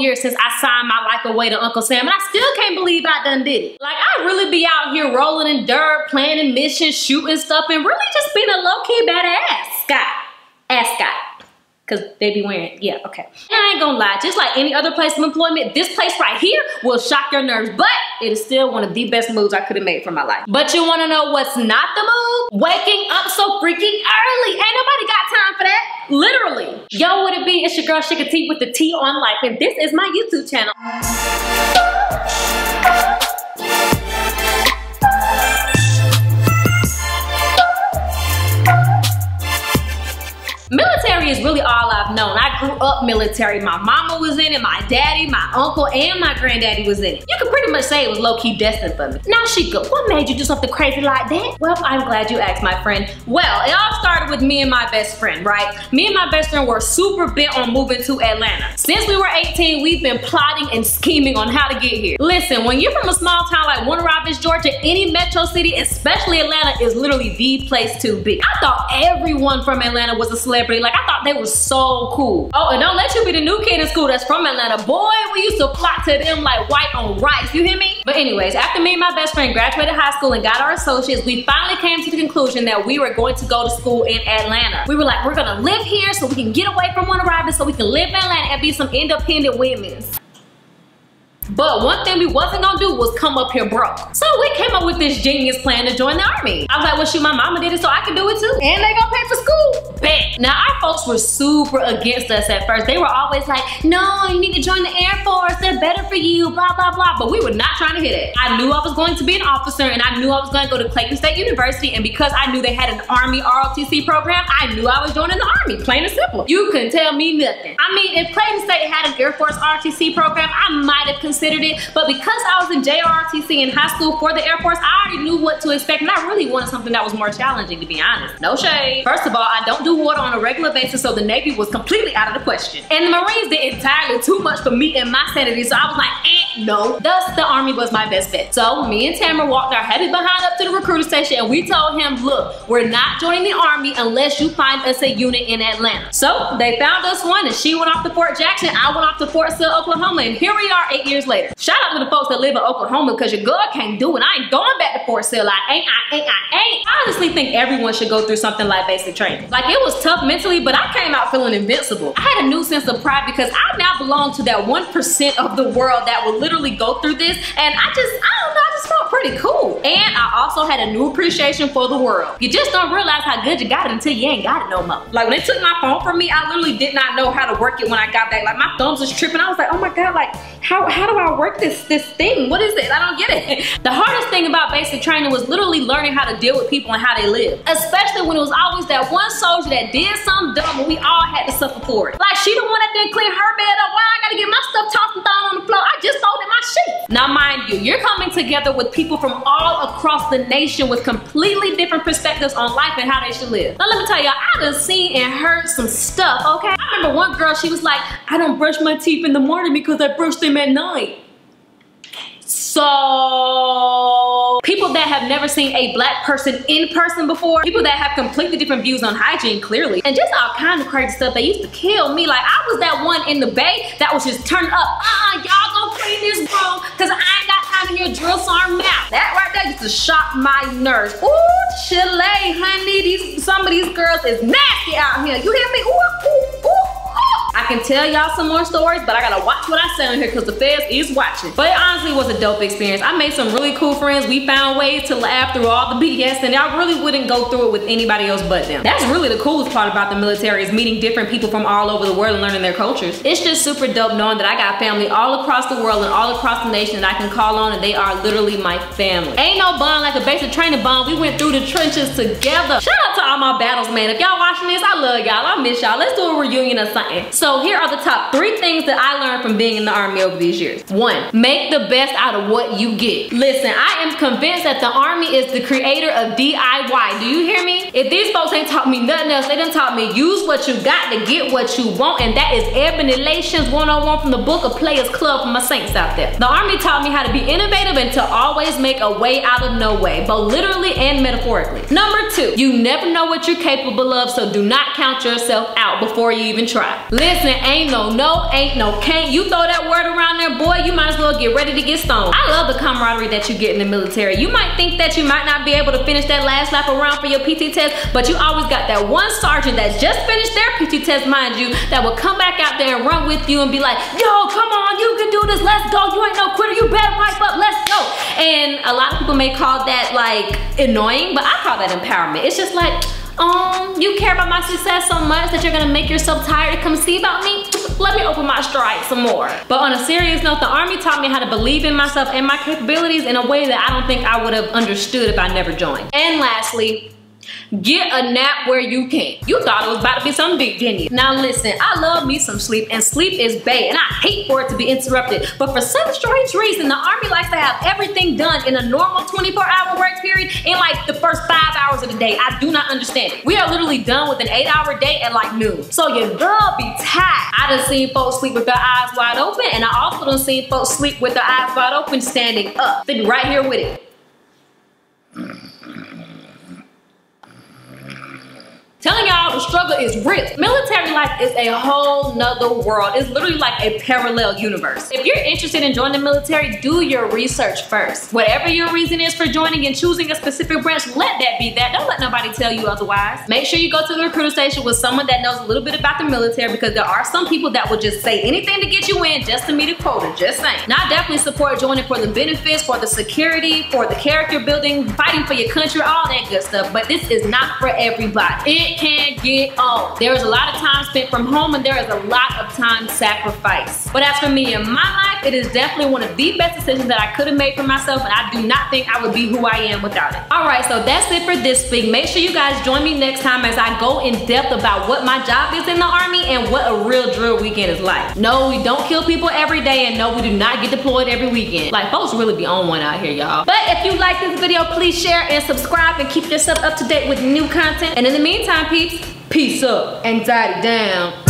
years since I signed my life away to Uncle Sam, and I still can't believe I done did it. Like, I really be out here rolling in dirt, planning missions, shooting stuff, and really just being a low-key badass. Scott. Ask Scott. Cause they be wearing, yeah, okay. I ain't gonna lie, just like any other place of employment, this place right here will shock your nerves, but it is still one of the best moves I could have made for my life. But you wanna know what's not the move? Waking up so freaking early. Ain't nobody got time for that. Literally. Yo, what it be? It's your girl ShykaTee with the T on life, and this is my YouTube channel. Military is really all I've known. I grew up military. My mama was in it, my daddy, my uncle, and my granddaddy was in it. You could pretty much say it was low-key destined for me. Now, Shyka, what made you do something crazy like that? Well, I'm glad you asked, my friend. Well, it all started with me and my best friend, right? Me and my best friend were super bent on moving to Atlanta. Since we were 18, we've been plotting and scheming on how to get here. Listen, when you're from a small town like Warner Robins, Georgia, any metro city, especially Atlanta, is literally the place to be. I thought everyone from Atlanta was a celebrity. Like, I thought they were so cool. Oh, and don't let you be the new kid in school that's from Atlanta. Boy, we used to flock to them like white on rice. You hear me? But anyways, after me and my best friend graduated high school and got our associates, we finally came to the conclusion that we were going to go to school in Atlanta. We were like, we're gonna live here so we can get away from Warner Robins, so we can live in Atlanta and be some independent women. But one thing we wasn't gonna do was come up here broke. So we came up with this genius plan to join the army. I was like, well shoot, my mama did it so I can do it too. And they gonna pay for school. Bet. Now our folks were super against us at first. They were always like, no, you need to join the Air Force. They're better for you, blah, blah, blah. But we were not trying to hear that. I knew I was going to be an officer, and I knew I was gonna go to Clayton State University, and because I knew they had an Army ROTC program, I knew I was joining the Army, plain and simple. You couldn't tell me nothing. I mean, if Clayton State had an Air Force ROTC program, I might have considered it, but because I was in JROTC in high school for the Air Force, I already knew what to expect, and I really wanted something that was more challenging, to be honest. No shade. First of all, I don't do water on a regular basis, so the Navy was completely out of the question. And the Marines did entirely too much for me and my sanity, so I was like, no. Thus, the Army was my best bet. So me and Tamara walked our heavy behind up to the recruiter station, and we told him, look, we're not joining the Army unless you find us a unit in Atlanta. So they found us one, and she went off to Fort Jackson, I went off to Fort Sill, Oklahoma, and here we are 8 years later. Shout out to the folks that live in Oklahoma, because your girl can't do it. I ain't going back to Fort Sill. I ain't. I honestly think everyone should go through something like basic training. Like, it was tough mentally, but I came out feeling invincible. I had a new sense of pride because I now belong to that 1% of the world that will literally go through this, and I don't know, I just felt pretty cool. And I also had a new appreciation for the world. You just don't realize how good you got it until you ain't got it no more. Like, when they took my phone from me, I literally did not know how to work it when I got back. Like, my thumbs was tripping. I was like, oh my God, like, how do I work this thing? What is it? I don't get it. The hardest thing about basic training was literally learning how to deal with people and how they live. Especially when it was always that one soldier that did something dumb and we all had to suffer for it. Like, she the one that didn't clean her bed up. Why I gotta get my stuff tossed and thrown on the floor? I just folded my sheets. Now mind you, you're coming together with people from all across the nation with completely different perspectives on life and how they should live. Now let me tell y'all, I done seen and heard some stuff, okay? I remember one girl, she was like, I don't brush my teeth in the morning because I brush them at night. So, people that have never seen a black person in person before, people that have completely different views on hygiene, clearly, and just all kind of crazy stuff that used to kill me. Like, I was that one in the bay that was just turned up. Y'all gonna clean this room, cause I ain't got time to hear drill sergeant mouth. That right there used to shock my nerves. Ooh, Chile, honey, some of these girls is nasty out here. You hear me? Ooh, ooh, ooh. I can tell y'all some more stories, but I gotta watch what I say on here because the feds is watching. But it honestly was a dope experience. I made some really cool friends. We found ways to laugh through all the BS, and I really wouldn't go through it with anybody else but them. That's really the coolest part about the military, is meeting different people from all over the world and learning their cultures. It's just super dope knowing that I got family all across the world and all across the nation that I can call on, and they are literally my family. Ain't no bond like a basic training bond. We went through the trenches together. Shout out to all my battles, man. If y'all watching this, I love y'all. I miss y'all. Let's do a reunion or something. So here are the top 3 things that I learned from being in the Army over these years. 1, make the best out of what you get. Listen, I am convinced that the Army is the creator of DIY. Do you hear me? If these folks ain't taught me nothing else, they done taught me use what you got to get what you want, and that is Ebony Relations 101 from the book of Players Club for my saints out there. The Army taught me how to be innovative and to always make a way out of no way, both literally and metaphorically. Number 2, you never know what you're capable of, so do not count yourself out before you even try. Listen, Listen, ain't no ain't no can't. You throw that word around there, boy, you might as well get ready to get stoned. I love the camaraderie that you get in the military. You might think that you might not be able to finish that last lap around for your PT test, but you always got that one sergeant that just finished their PT test, mind you, that will come back out there and run with you and be like, yo, come on, you can do this, let's go, you ain't no quitter, you better pipe up, let's go. And a lot of people may call that like annoying, but I call that empowerment. It's just like, you care about my success so much that you're gonna make yourself tired to come see about me? Let me open my stride some more. But on a serious note, the Army taught me how to believe in myself and my capabilities in a way that I don't think I would have understood if I never joined. And lastly, get a nap where you can. You thought it was about to be something big, didn't you? Now listen, I love me some sleep, and sleep is bad, and I hate for it to be interrupted. But for some strange reason, the Army likes to have everything done in a normal 24-hour work period in like the first 5 hours of the day. I do not understand it. We are literally done with an 8-hour day at like noon. So your girl be tired. I done seen folks sleep with their eyes wide open, and I also done seen folks sleep with their eyes wide open standing up. Sitting right here with it. Telling y'all the struggle is real. Military life is a whole nother world. It's literally like a parallel universe. If you're interested in joining the military, do your research first. Whatever your reason is for joining and choosing a specific branch, let that be that. Don't let nobody tell you otherwise. Make sure you go to the recruiter station with someone that knows a little bit about the military, because there are some people that will just say anything to get you in just to meet a quota, just saying. Now, I definitely support joining for the benefits, for the security, for the character building, fighting for your country, all that good stuff, but this is not for everybody. It can get old. There is a lot of time spent from home, and there is a lot of time sacrificed. But as for me in my life, it is definitely one of the best decisions that I could have made for myself, and I do not think I would be who I am without it. Alright, so that's it for this week. Make sure you guys join me next time as I go in depth about what my job is in the Army and what a real drill weekend is like. No, we don't kill people every day, and no, we do not get deployed every weekend. Like, folks really be on one out here, y'all. But if you like this video, please share and subscribe and keep yourself up to date with new content. And in the meantime, peeps, peace up, anxiety down.